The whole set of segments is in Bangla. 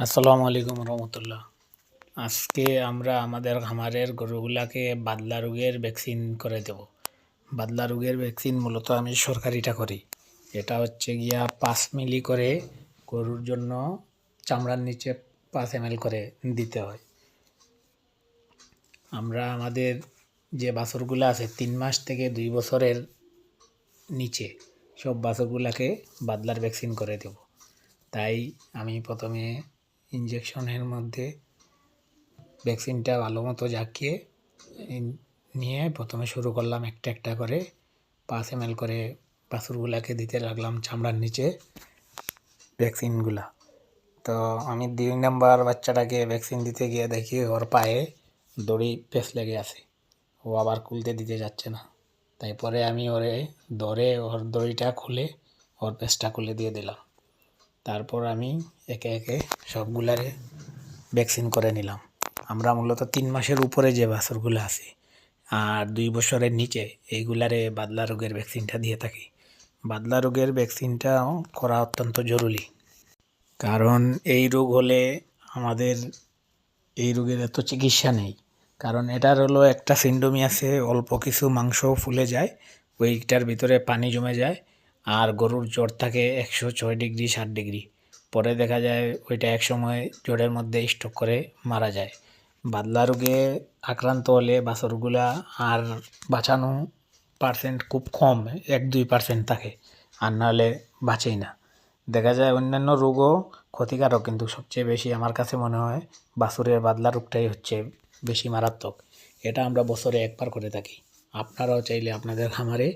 আসসালামু আলাইকুম রহমতুল্লাহ। আজকে আমরা আমাদের খামারের গরুগুলাকে বাদলা রোগের ভ্যাকসিন করে দেব। বাদলা রোগের ভ্যাকসিন মূলত আমি সরকারিটা করি। এটা হচ্ছে গিয়া 5 মিলি করে গরুর জন্য চামড়ার নিচে 5 ml করে দিতে হয়। আমরা আমাদের যে বাছুরগুলো আছে 3 মাস থেকে 2 বছরের নিচে সব বাছুরগুলাকে বাদলার ভ্যাকসিন করে দেব। তাই আমি প্রথমে ইঞ্জেকশনের মধ্যে ভ্যাকসিনটা ভালো মতো জাকিয়ে নিয়ে প্রথমে শুরু করলাম একটা একটা করে 5 ml করে বাছুরগুলাকে দিতে লাগলাম চামড়ার নিচে ভ্যাকসিনগুলা। তো আমি 2 নম্বর বাচ্চাটাকে ভ্যাকসিন দিতে গিয়ে দেখি ওর পায়ে দড়ি পেঁচ লেগে আছে, ও আবার খুলতে দিতে যাচ্ছে না। তাই পরে আমি ওরে ধরে ওর দড়িটা খুলে ওর পেঁচটা খুলে দিয়ে দিলাম। তারপর আমি একে একে সবগুলারে ভ্যাকসিন করে নিলাম। আমরা মূলত 3 মাসের উপরে যে বাছুরগুলো আছে আর 2 বছরের নিচে এইগুলারে বাদলা রোগের ভ্যাকসিনটা দিয়ে থাকি। বাদলা রোগের ভ্যাকসিনটা করা অত্যন্ত জরুরি, কারণ এই রোগ হলে আমাদের এই রোগের এত চিকিৎসা নেই। কারণ এটার হলো একটা সিন্ড্রোমই আছে, অল্প কিছু মাংস ফুলে যায়, ওইটার ভিতরে পানি জমে যায় আর গরুর জ্বর থাকে 106 ডিগ্রি 60 ডিগ্রি। পরে দেখা যায় ওইটা একসময় জ্বরের মধ্যে স্ট্রোক করে মারা যায়। বাদলা রোগে আক্রান্ত হলে বাছুরগুলা আর বাঁচানো পার্সেন্ট খুব কম, 1-2% থাকে, আর নাহলে বাঁচেই না। দেখা যায় অন্যান্য রোগও ক্ষতিকারক, কিন্তু সবচেয়ে বেশি আমার কাছে মনে হয় বাছুরের বাদলা রোগটাই হচ্ছে বেশি মারাত্মক। এটা আমরা বছরে একবার করে থাকি। আপনারাও চাইলে আপনাদের খামারে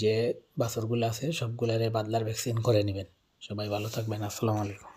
যে বাছুরগুলো আছে সবগুলারে বাদলার ভ্যাকসিন করে নেবেন। সবাই ভালো থাকবেন। আসসালামু আলাইকুম।